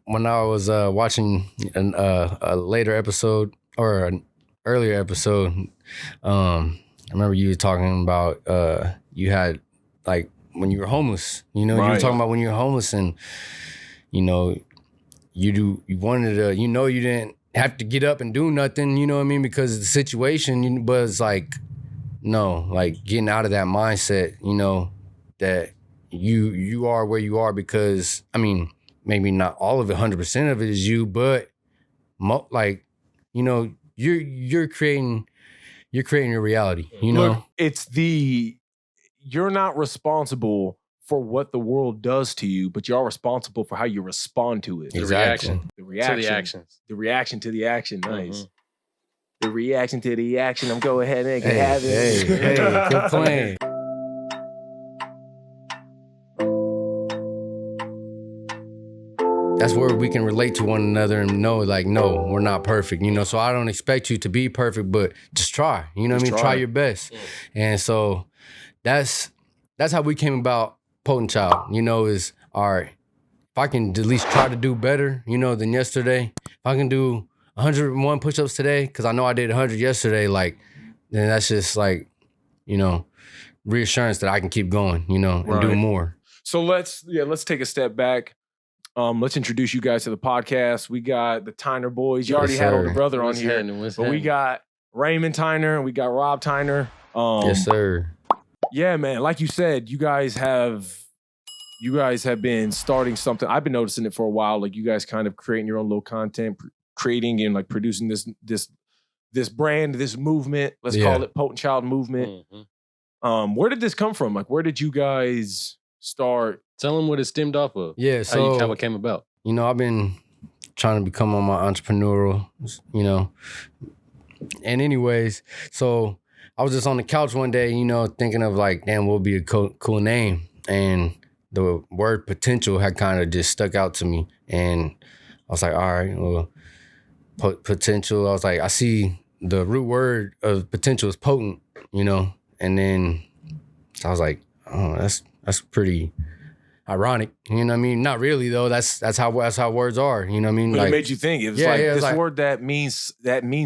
when I was watching a later episode or an earlier episode, I remember you were talking about you had like when you were homeless. You know, you were talking about when you were homeless, and you know, you wanted to. You know, you didn't have to get up and do nothing. You know what I mean? Because of the situation, but it's like no, like getting out of that mindset. You know that you are where you are because I mean. Maybe not all of it, 100% of it is you, but like, you know, you're creating your reality, you know? Look, you're not responsible for what the world does to you, but you're responsible for how you respond to it. Exactly. The reaction. To the actions. The reaction to the action. Nice. The reaction to the action. I'm going ahead and have it. Hey, good playing. That's where we can relate to one another and know, like, no, we're not perfect, you know? So I don't expect you to be perfect, but just try, you know what I mean? Try your best. Yeah. And so that's how we came about Potent Child, you know, is, all right, if I can at least try to do better, you know, than yesterday, if I can do 101 push-ups today, because I know I did 100 yesterday, like, then that's just like, you know, reassurance that I can keep going, you know, and do more. So let's take a step back. Let's introduce you guys to the podcast. We got the Tyner boys. You already had older brother on here, but we got Raymond Tyner and we got Rob Tyner. Yes, sir. Yeah, man. Like you said, you guys have been starting something. I've been noticing it for a while. Like you guys kind of creating your own little content, creating and like producing this brand, this movement. Let's call it Potent Child movement. Mm-hmm. Where did this come from? Like, where did you guys start? Tell them what it stemmed off of. Yeah, so how it came about. You know, I've been trying to become on my entrepreneurial, you know. And anyways, so I was just on the couch one day, you know, thinking of like, damn, what would be a cool name? And the word potential had kind of just stuck out to me. And I was like, all right, well, potential. I was like, I see the root word of potential is potent, you know. And then so I was like, oh, that's pretty ironic, you know what I mean? Not really though. That's how words are, you know what I mean? But like, it made you think. It was this word that means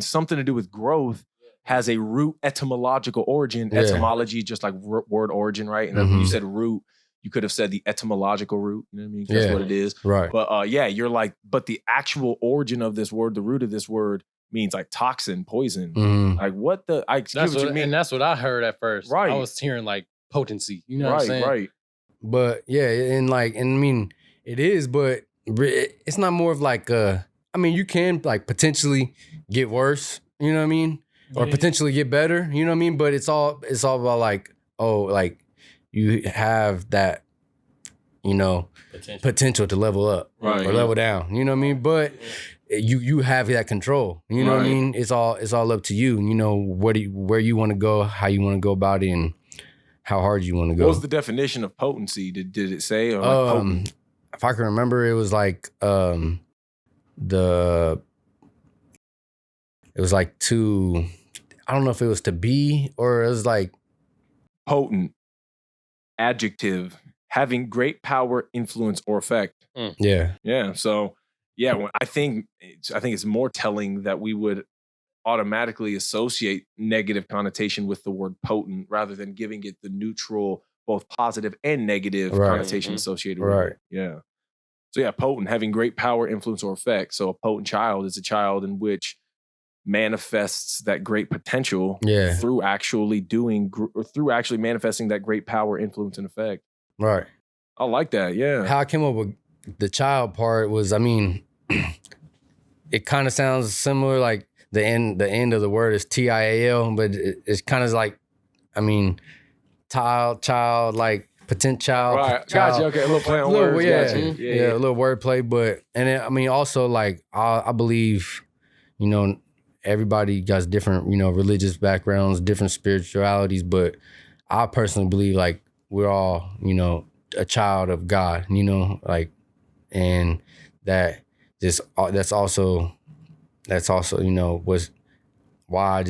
something to do with growth has a root etymological origin. Yeah. Etymology, just like word origin, right? And when you said root, you could have said the etymological root. You know what I mean? That's what it is, right? But you're like, but the actual origin of this word, the root of this word, means like toxin, poison. Like what the? I get what you mean, and that's what I heard at first. Right, I was hearing like potency. You know what I'm saying? Right. But yeah, and I mean, it is, but it's not more of like I mean, you can like potentially get worse, you know what I mean? Or potentially get better, you know what I mean? But it's all about like, oh, like you have that, you know, potential to level up or level down, you know what I mean? But you have that control, you know what I mean? It's all up to you, you know, where you want to go, how you want to go about it, and how hard you want to go. What was the definition of potency? Did it say? Or like potent? If I can remember, it was like it was like to, I don't know if it was to be or it was like potent, adjective, having great power, influence, or effect. Yeah. So I think it's more telling that we would automatically associate negative connotation with the word potent rather than giving it the neutral, both positive and negative connotation associated with it. Yeah. So potent, having great power, influence, or effect. So a potent child is a child in which manifests that great potential through actually manifesting that great power, influence, and effect. Right. I like that. Yeah. How I came up with the child part was, I mean, it kind of sounds similar, like the end of the word is TIAL, but it's kind of like, I mean, child, like potential. Right. Gotcha. Okay. A little play on words. Yeah. A little wordplay, but I mean, also like I believe, you know, everybody got different, you know, religious backgrounds, different spiritualities, but I personally believe like we're all, you know, a child of God, you know, like, and that's also, you know, was why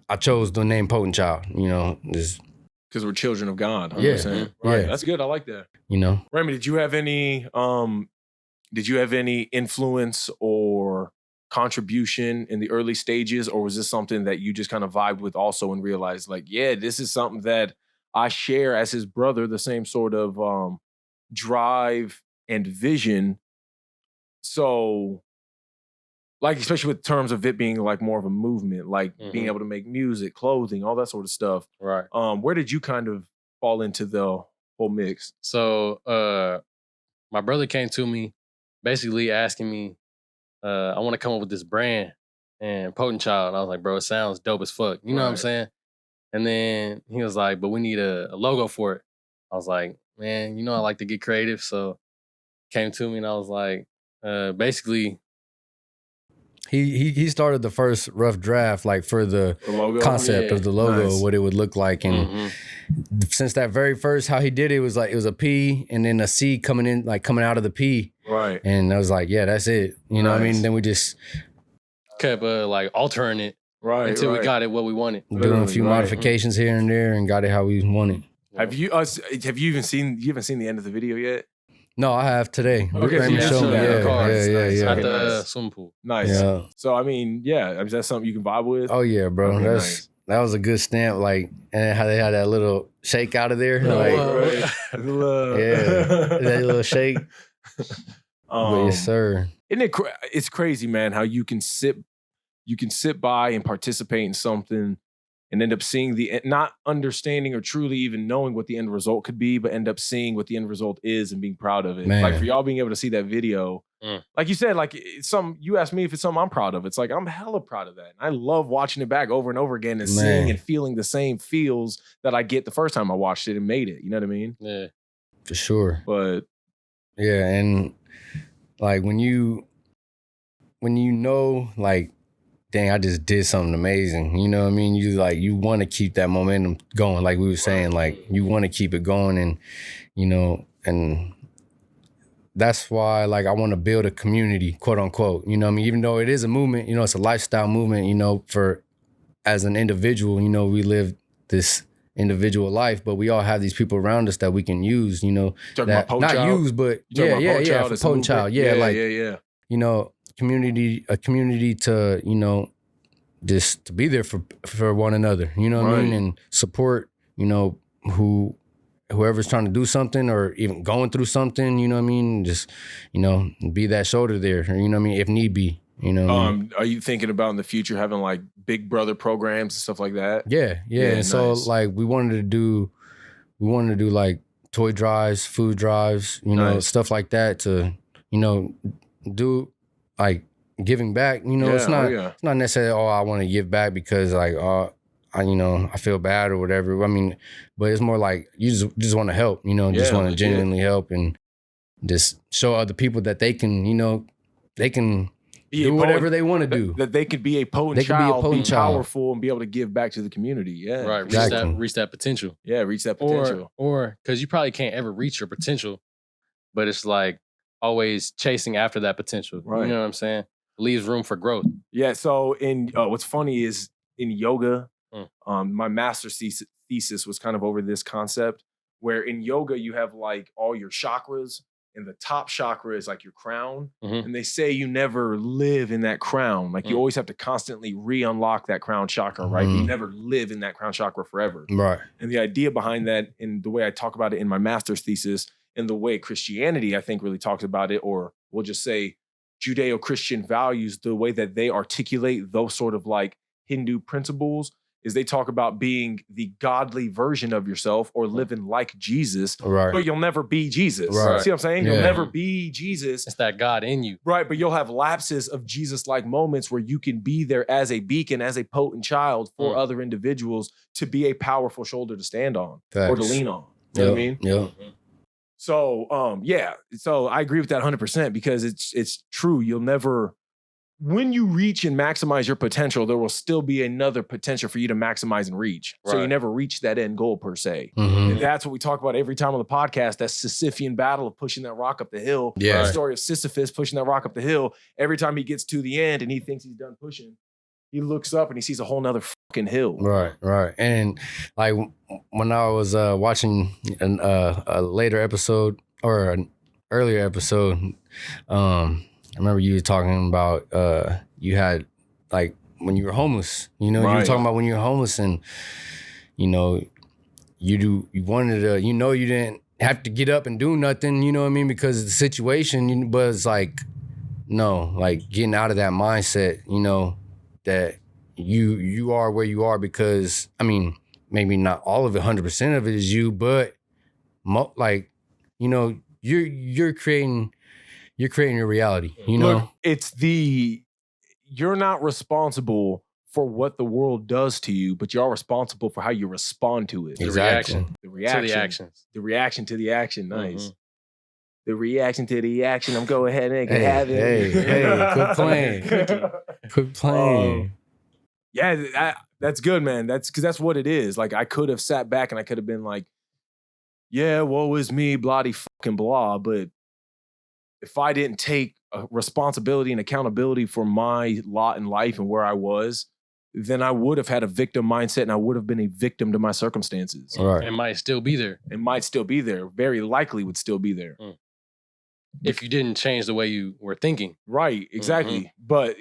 I chose the name Potent Child, you know, just because we're children of God. 100%. Yeah. Right. Yeah. That's good. I like that. You know, Raymond, did you have any Did you have any influence or contribution in the early stages, or was this something that you just kind of vibed with also and realized like, yeah, this is something that I share as his brother, the same sort of drive and vision. So like, especially with terms of it being like more of a movement, like being able to make music, clothing, all that sort of stuff. Right. Where did you kind of fall into the whole mix? So my brother came to me basically asking me, I want to come up with this brand and Potent Child. And I was like, bro, it sounds dope as fuck. You know what I'm saying? And then he was like, but we need a logo for it. I was like, man, you know I like to get creative. So came to me and I was like, basically... He started the first rough draft, like for the concept of the logo, what it would look like. And since that very first, how he did it was like, it was a P and then a C coming out of the P. Right. And I was like, yeah, that's it. You know what I mean? Then we just kept like altering it until we got it what we wanted. Doing a few modifications here and there and got it how we wanted. Have you even seen, you haven't seen the end of the video yet? No, I have today. Okay, Raymond showed me. Yeah. At the swimming pool. Nice. Yeah. So, I mean, is that something you can vibe with? Oh, yeah, bro. Okay, that was a good stamp. Like, and how they had that little shake out of there. That little shake. But yes, sir. Isn't it it's crazy, man, how you can sit by and participate in something and end up seeing not understanding or truly even knowing what the end result could be, but end up seeing what the end result is and being proud of it. Man. Like for y'all being able to see that video, like you said, like you asked me if it's something I'm proud of. It's like, I'm hella proud of that. And I love watching it back over and over again and seeing and feeling the same feels that I get the first time I watched it and made it. You know what I mean? Yeah. For sure. But yeah, and like when you know, like, dang, I just did something amazing. You know what I mean? You want to keep that momentum going. Like we were saying, like you want to keep it going and, and that's why like I want to build a community, quote unquote. You know what I mean? Even though it is a movement, it's a lifestyle movement, for as an individual, we live this individual life, but we all have these people around us that we can use, that not child? Use, but for Potent Child. A community to, just to be there for one another, you know what I mean? And support, whoever's trying to do something or even going through something, you know what I mean? Just, be that shoulder there, or, you know what I mean? If need be, Are you thinking about in the future having like big brother programs and stuff like that? Yeah. And so like we wanted to do like toy drives, food drives, stuff like that to, do like giving back, it's not necessarily, I want to give back because like, I feel bad or whatever. I mean, but it's more like you just want to help, just want to genuinely help and just show other people that they can, they can do whatever they want to do. That they could be a potent child, be powerful and be able to give back to the community. Yeah. Right. Reach that potential. Yeah, reach that potential. Or because you probably can't ever reach your potential, but it's like always chasing after that potential. Right. You know what I'm saying? It leaves room for growth. Yeah. So what's funny is in yoga, my master's thesis was kind of over this concept where in yoga you have like all your chakras and the top chakra is like your crown. And they say you never live in that crown. Like you always have to constantly re-unlock that crown chakra, right? You never live in that crown chakra forever. Right. And the idea behind that and the way I talk about it in my master's thesis and the way Christianity, I think, really talks about it, or we'll just say Judeo-Christian values, the way that they articulate those sort of like Hindu principles is they talk about being the godly version of yourself or living like Jesus, but you'll never be Jesus. Right. See what I'm saying? You'll never be Jesus. It's that God in you. Right, but you'll have lapses of Jesus-like moments where you can be there as a beacon, as a potent child for other individuals to be a powerful shoulder to stand on or to lean on. You know what I mean? Yeah. So, so I agree with that 100% because it's true. You'll never... When you reach and maximize your potential, there will still be another potential for you to maximize and reach. Right. So you never reach that end goal per se. And that's what we talk about every time on the podcast, that Sisyphean battle of pushing that rock up the hill. Yeah. The story of Sisyphus pushing that rock up the hill. Every time he gets to the end and he thinks he's done pushing, he looks up and he sees a whole nother fucking hill. Right. And like when I was watching a later episode or earlier episode, I remember you were talking about you had like when you were homeless. You know, you were talking about when you were homeless, and you know, you wanted to. You know, you didn't have to get up and do nothing. You know what I mean? Because of the situation, but it's like no, like getting out of that mindset. You know that you are where you are because I mean maybe not all of it, 100% of it is you, but like you know you're creating your reality. You know, look, it's you're not responsible for what the world does to you, but you're responsible for how you respond to it. Exactly. The reaction to the actions. The reaction to the action. Nice. Mm-hmm. The reaction to the action. I'm go ahead and have it. Hey, quit playing. Quit playing. Yeah, that's good, man. That's because that's what it is. Like I could have sat back and I could have been like, yeah, woe is me, bloody fucking blah. But if I didn't take responsibility and accountability for my lot in life and where I was, then I would have had a victim mindset and I would have been a victim to my circumstances. Right. It might still be there. It might still be there. Very likely would still be there. If you didn't change the way you were thinking. Right, exactly. Mm-hmm. But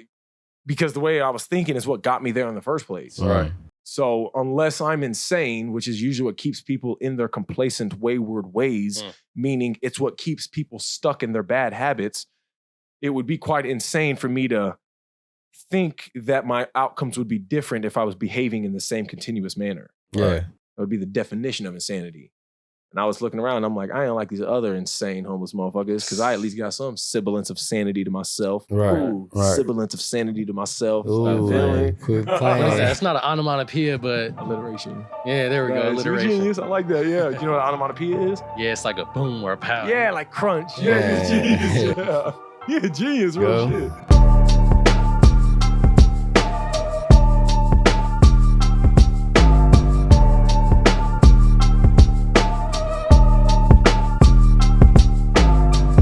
because the way I was thinking is what got me there in the first place. Right. So unless I'm insane, which is usually what keeps people in their complacent, wayward ways, meaning it's what keeps people stuck in their bad habits, it would be quite insane for me to think that my outcomes would be different if I was behaving in the same continuous manner. Yeah. Right? That would be the definition of insanity. And I was looking around, I'm like, I ain't like these other insane homeless motherfuckers because I at least got some semblance of sanity to myself. Right. Ooh, semblance of sanity to myself. Ooh, quit playing. That's not an onomatopoeia, but alliteration. Yeah, there we go. Alliteration. Genius. I like that. Yeah. You know what an onomatopoeia is? Yeah, it's like a boom or a pow. Yeah, like crunch. Yeah. Genius. Yeah, genius. Real shit.